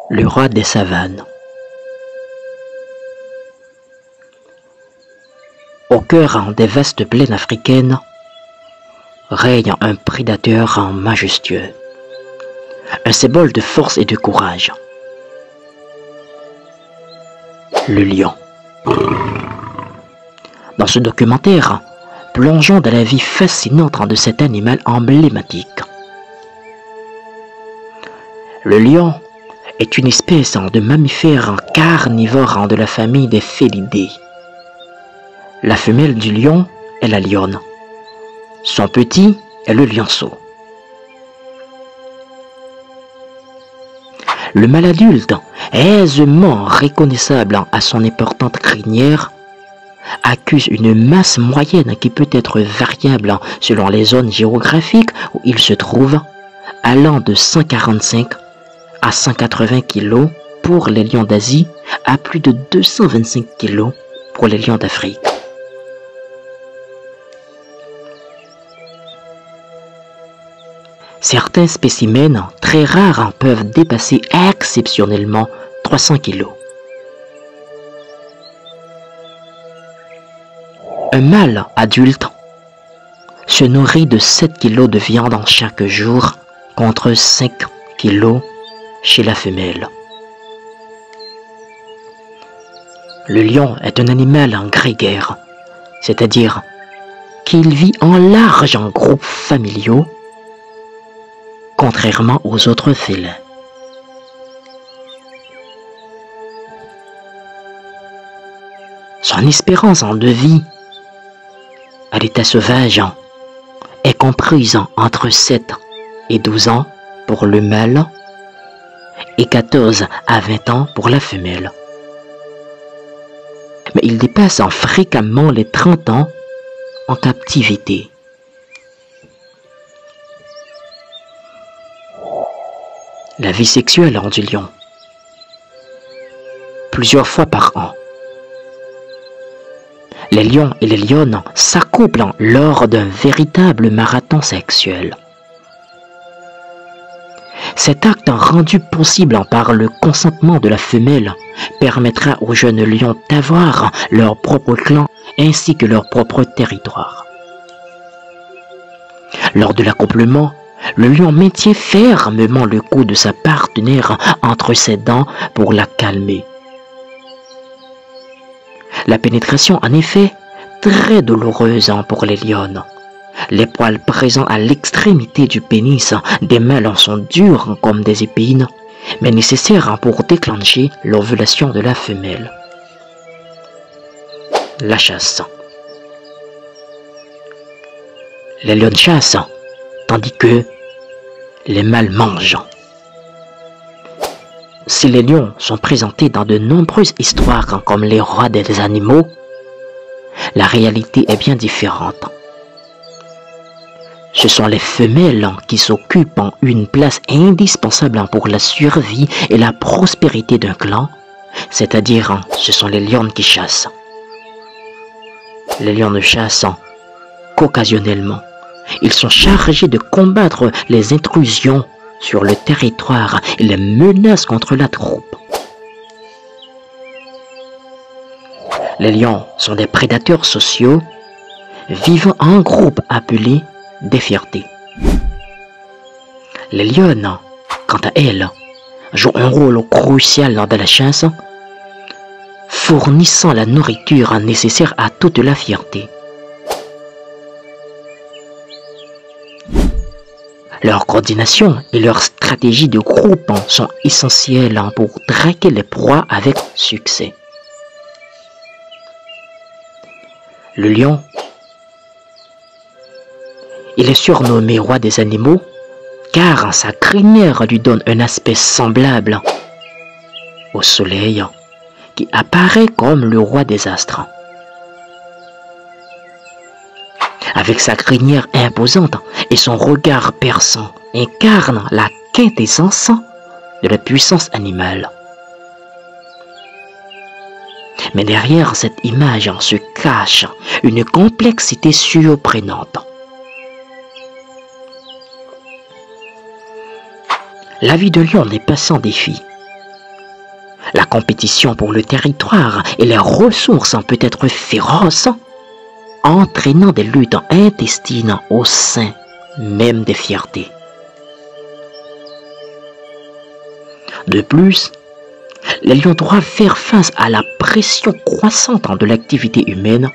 Le roi des savanes. Au cœur des vastes plaines africaines règne un prédateur majestueux, un symbole de force et de courage. Le lion. Dans ce documentaire, plongeons dans la vie fascinante de cet animal emblématique. Le lion est une espèce de mammifère carnivore de la famille des félidés. La femelle du lion est la lionne. Son petit est le lionceau. Le mâle adulte, aisément reconnaissable à son importante crinière, accuse une masse moyenne qui peut être variable selon les zones géographiques où il se trouve, allant de 145 à 180 kg pour les lions d'Asie à plus de 225 kg pour les lions d'Afrique. Certains spécimens très rares peuvent dépasser exceptionnellement 300 kg. Un mâle adulte se nourrit de 7 kg de viande chaque jour contre 5 kg chez la femelle. Le lion est un animal grégaire, c'est-à-dire qu'il vit en large en groupes familiaux, contrairement aux autres félins. Son espérance de vie à l'état sauvage est comprise entre 7 et 12 ans pour le mâle et 14 à 20 ans pour la femelle. Mais il dépasse fréquemment les 30 ans en captivité. La vie sexuelle du lion. Plusieurs fois par an, les lions et les lionnes s'accouplent lors d'un véritable marathon sexuel. Cet acte rendu possible par le consentement de la femelle permettra aux jeunes lions d'avoir leur propre clan ainsi que leur propre territoire. Lors de l'accouplement, le lion maintient fermement le cou de sa partenaire entre ses dents pour la calmer. La pénétration, en effet, très douloureuse pour les lionnes. Les poils présents à l'extrémité du pénis des mâles sont durs comme des épines, mais nécessaires pour déclencher l'ovulation de la femelle. La chasse. Les lionnes chassent, tandis que les mâles mangent. Si les lions sont présentés dans de nombreuses histoires comme les rois des animaux, la réalité est bien différente. Ce sont les femelles qui s'occupent une place indispensable pour la survie et la prospérité d'un clan, c'est-à-dire ce sont les lionnes qui chassent. Les lions ne chassent qu'occasionnellement. Ils sont chargés de combattre les intrusions sur le territoire et les menaces contre la troupe. Les lions sont des prédateurs sociaux vivant en groupe appelés des fiertés. Les lionnes, quant à elles, jouent un rôle crucial dans la chasse, fournissant la nourriture nécessaire à toute la fierté. Leur coordination et leur stratégie de groupe sont essentielles pour traquer les proies avec succès. Le lion, il est surnommé roi des animaux car sa crinière lui donne un aspect semblable au soleil qui apparaît comme le roi des astres. Avec sa crinière imposante et son regard perçant, incarne la quintessence de la puissance animale. Mais derrière cette image se cache une complexité surprenante. La vie de lion n'est pas sans défi. La compétition pour le territoire et les ressources peut être féroce, entraînant des luttes intestines au sein même des fiertés. De plus, les lions doivent faire face à la pression croissante de l'activité humaine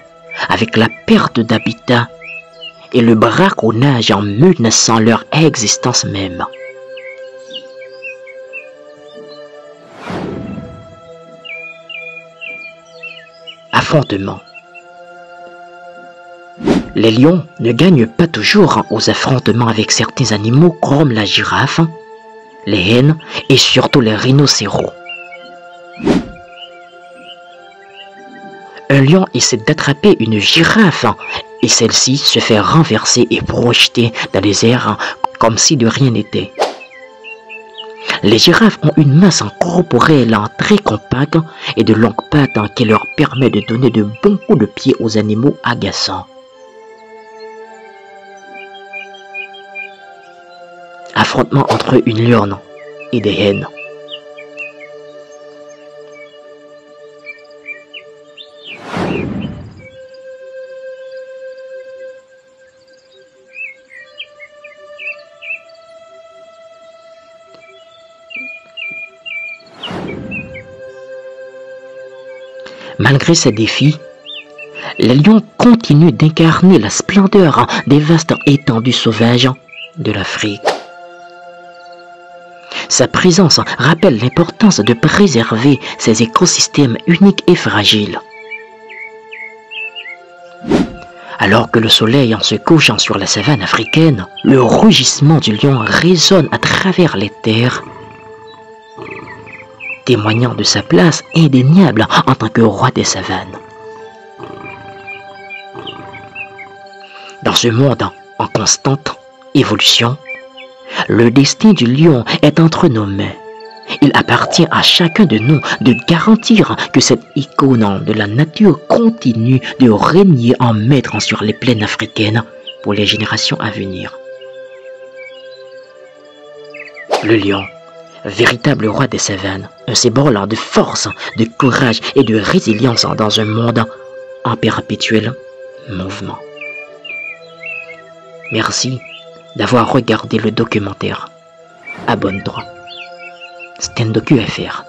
avec la perte d'habitat et le braconnage en menaçant leur existence même. Affrontement. Les lions ne gagnent pas toujours aux affrontements avec certains animaux comme la girafe, les hyènes et surtout les rhinocéros. Un lion essaie d'attraper une girafe et celle-ci se fait renverser et projeter dans les airs comme si de rien n'était. Les girafes ont une masse corporelle très compacte et de longues pattes qui leur permet de donner de bons coups de pied aux animaux agaçants. Affrontement entre une lionne et des hyènes. Malgré ces défis, les lions continuent d'incarner la splendeur des vastes étendues sauvages de l'Afrique. Sa présence rappelle l'importance de préserver ces écosystèmes uniques et fragiles. Alors que le soleil se couche sur la savane africaine, le rugissement du lion résonne à travers les terres, témoignant de sa place indéniable en tant que roi des savanes. Dans ce monde en constante évolution, le destin du lion est entre nos mains. Il appartient à chacun de nous de garantir que cette icône de la nature continue de régner en maître sur les plaines africaines pour les générations à venir. Le lion, véritable roi des savanes, un symbole de force, de courage et de résilience dans un monde en perpétuel mouvement. Merci d'avoir regardé le documentaire. Abonne-toi. Stendocu FR.